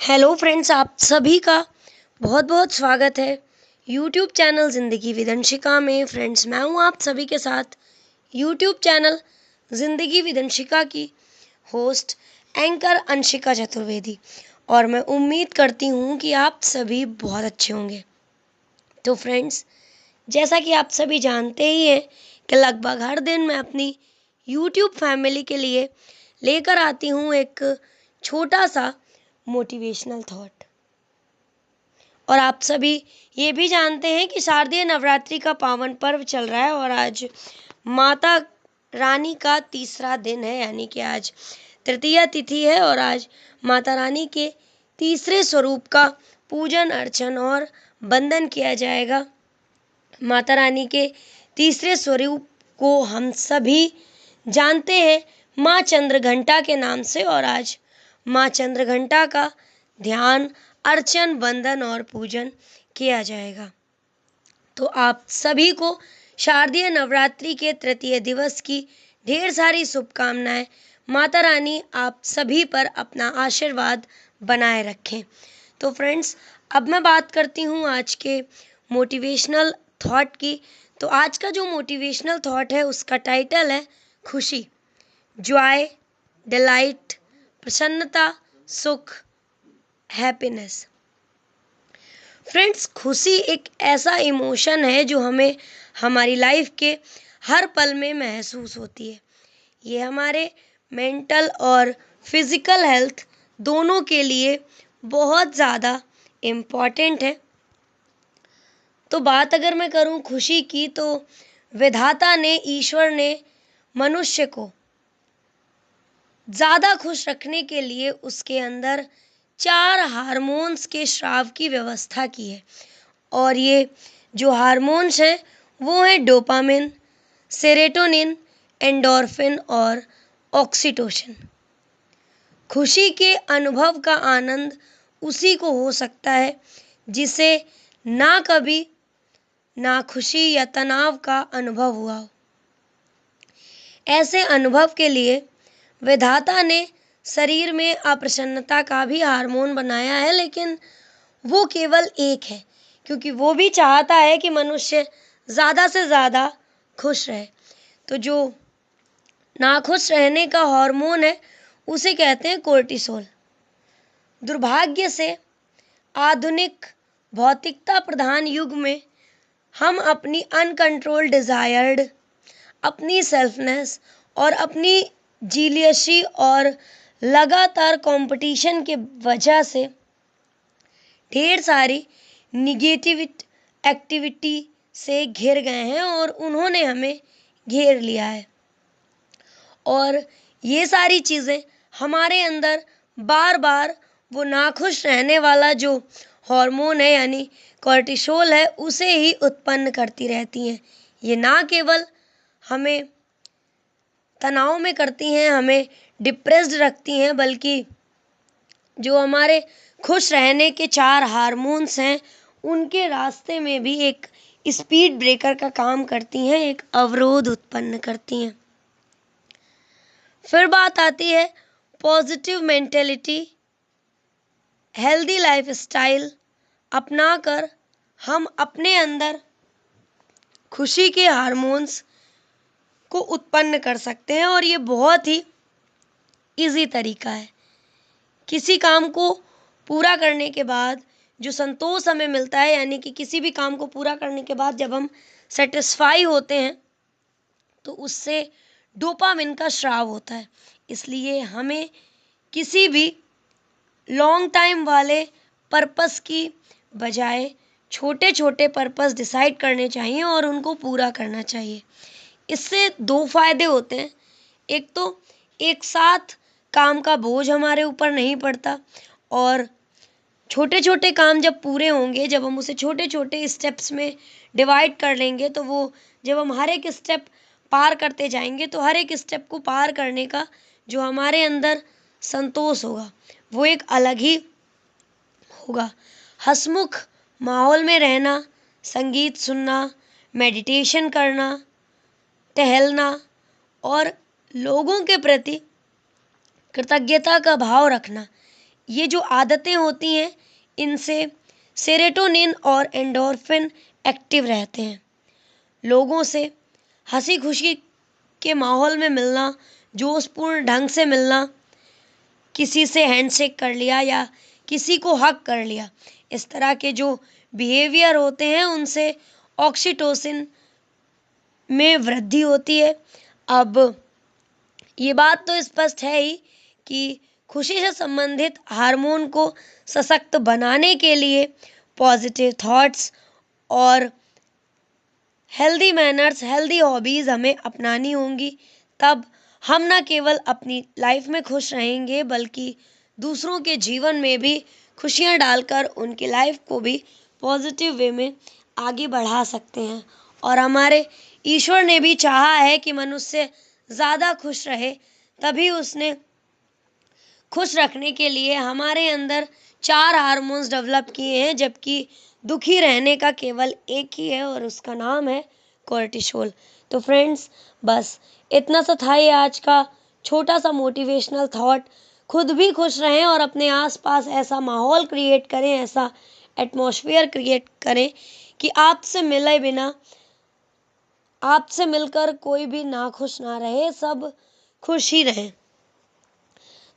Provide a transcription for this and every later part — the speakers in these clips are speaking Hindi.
हेलो फ्रेंड्स, आप सभी का बहुत बहुत स्वागत है यूट्यूब चैनल ज़िंदगी विद अंशिका में। फ्रेंड्स, मैं हूं आप सभी के साथ यूट्यूब चैनल ज़िंदगी विद अंशिका की होस्ट एंकर अंशिका चतुर्वेदी, और मैं उम्मीद करती हूं कि आप सभी बहुत अच्छे होंगे। तो फ्रेंड्स, जैसा कि आप सभी जानते ही हैं कि लगभग हर दिन मैं अपनी यूट्यूब फैमिली के लिए लेकर आती हूं एक छोटा सा मोटिवेशनल थॉट। और आप सभी ये भी जानते हैं कि शारदीय नवरात्रि का पावन पर्व चल रहा है और आज माता रानी का तीसरा दिन है, यानी कि आज तृतीया तिथि है और आज माता रानी के तीसरे स्वरूप का पूजन अर्चन और वंदन किया जाएगा। माता रानी के तीसरे स्वरूप को हम सभी जानते हैं माँ चंद्रघंटा के नाम से, और आज माँ चंद्रघंटा का ध्यान अर्चन वंदन और पूजन किया जाएगा। तो आप सभी को शारदीय नवरात्रि के तृतीय दिवस की ढेर सारी शुभकामनाएं। माता रानी आप सभी पर अपना आशीर्वाद बनाए रखें। तो फ्रेंड्स, अब मैं बात करती हूँ आज के मोटिवेशनल थॉट की। तो आज का जो मोटिवेशनल थॉट है उसका टाइटल है खुशी, जॉय, डिलाइट, प्रसन्नता, सुख, हैप्पीनेस। फ्रेंड्स, खुशी एक ऐसा इमोशन है जो हमें हमारी लाइफ के हर पल में महसूस होती है। ये हमारे मेंटल और फिज़िकल हेल्थ दोनों के लिए बहुत ज़्यादा इम्पॉर्टेंट है। तो बात अगर मैं करूं खुशी की, तो विधाता ने, ईश्वर ने मनुष्य को ज़्यादा खुश रखने के लिए उसके अंदर 4 हार्मोन्स के स्राव की व्यवस्था की है। और ये जो हार्मोन्स हैं वो हैं डोपामिन, सेरोटोनिन, एंडोर्फिन और ऑक्सीटोसिन। खुशी के अनुभव का आनंद उसी को हो सकता है जिसे ना कभी ना खुशी या तनाव का अनुभव हुआ हो। ऐसे अनुभव के लिए विधाता ने शरीर में अप्रसन्नता का भी हार्मोन बनाया है, लेकिन वो केवल एक है, क्योंकि वो भी चाहता है कि मनुष्य ज़्यादा से ज़्यादा खुश रहे। तो जो नाखुश रहने का हार्मोन है उसे कहते हैं कोर्टिसोल। दुर्भाग्य से आधुनिक भौतिकता प्रधान युग में हम अपनी अनकंट्रोल्ड डिज़ायर्ड, अपनी सेल्फनेस और अपनी जीलियसी और लगातार कंपटीशन के वजह से ढेर सारी निगेटिव एक्टिविटी से घिर गए हैं और उन्होंने हमें घेर लिया है। और ये सारी चीज़ें हमारे अंदर बार बार वो नाखुश रहने वाला जो हार्मोन है यानी कोर्टिसोल है उसे ही उत्पन्न करती रहती हैं। ये ना केवल हमें तनाव में करती हैं, हमें डिप्रेस्ड रखती हैं, बल्कि जो हमारे खुश रहने के 4 हार्मोन्स हैं उनके रास्ते में भी एक स्पीड ब्रेकर का काम करती हैं, एक अवरोध उत्पन्न करती हैं। फिर बात आती है पॉजिटिव मेंटेलिटी, हेल्दी लाइफस्टाइल अपनाकर हम अपने अंदर खुशी के हार्मोन्स को उत्पन्न कर सकते हैं। और ये बहुत ही इजी तरीका है। किसी काम को पूरा करने के बाद जो संतोष हमें मिलता है, यानी कि किसी भी काम को पूरा करने के बाद जब हम सेटिस्फाई होते हैं तो उससे डोपामिन का स्राव होता है। इसलिए हमें किसी भी लॉन्ग टाइम वाले पर्पस की बजाय छोटे छोटे पर्पस डिसाइड करने चाहिए और उनको पूरा करना चाहिए। इससे 2 फायदे होते हैं। एक तो एक साथ काम का बोझ हमारे ऊपर नहीं पड़ता, और छोटे छोटे काम जब पूरे होंगे, जब हम उसे छोटे छोटे स्टेप्स में डिवाइड कर लेंगे, तो वो जब हम हर एक स्टेप पार करते जाएंगे तो हर एक स्टेप को पार करने का जो हमारे अंदर संतोष होगा वो एक अलग ही होगा। हंसमुख माहौल में रहना, संगीत सुनना, मेडिटेशन करना, टहलना और लोगों के प्रति कृतज्ञता का भाव रखना, ये जो आदतें होती हैं इनसे सेरोटोनिन और एंडोर्फिन एक्टिव रहते हैं। लोगों से हंसी खुशी के माहौल में मिलना, जोशपूर्ण ढंग से मिलना, किसी से हैंडशेक कर लिया या किसी को हक कर लिया, इस तरह के जो बिहेवियर होते हैं उनसे ऑक्सीटोसिन में वृद्धि होती है। अब ये बात तो स्पष्ट है ही कि खुशी से संबंधित हार्मोन को सशक्त बनाने के लिए पॉजिटिव थॉट्स और हेल्दी मैनर्स, हेल्दी हॉबीज़ हमें अपनानी होंगी। तब हम न केवल अपनी लाइफ में खुश रहेंगे बल्कि दूसरों के जीवन में भी खुशियाँ डालकर उनकी लाइफ को भी पॉजिटिव वे में आगे बढ़ा सकते हैं। और हमारे ईश्वर ने भी चाहा है कि मनुष्य ज़्यादा खुश रहे, तभी उसने खुश रखने के लिए हमारे अंदर 4 हार्मोन्स डेवलप किए हैं, जबकि दुखी रहने का केवल एक ही है और उसका नाम है कोर्टिसोल। तो फ्रेंड्स, बस इतना सा था ये आज का छोटा सा मोटिवेशनल थॉट। खुद भी खुश रहें और अपने आसपास ऐसा माहौल क्रिएट करें, ऐसा एटमॉस्फेयर क्रिएट करें कि आपसे मिले बिना, आपसे मिलकर कोई भी नाखुश ना रहे, सब खुश ही रहें।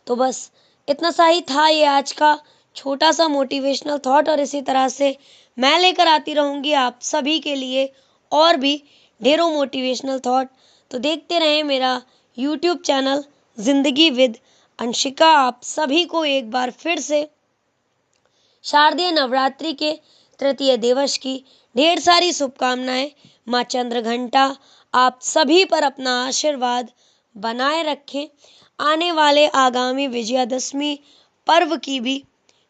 तो बस इतना सा ही था ये आज का छोटा सा मोटिवेशनल थॉट, और इसी तरह से मैं लेकर आती रहूँगी आप सभी के लिए और भी ढेरों मोटिवेशनल थॉट। तो देखते रहें मेरा यूट्यूब चैनल ज़िंदगी विद अंशिका। आप सभी को एक बार फिर से शारदीय नवरात्रि के तृतीय दिवस की ढेर सारी शुभकामनाएं। माँ चंद्रघंटा आप सभी पर अपना आशीर्वाद बनाए रखें। आने वाले आगामी विजयादशमी पर्व की भी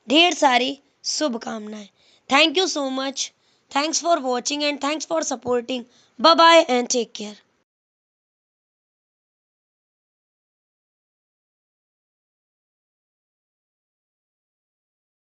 ढेर सारी शुभकामनाएं। Thank you so much. Thanks for watching and thanks for supporting. Bye bye and take care.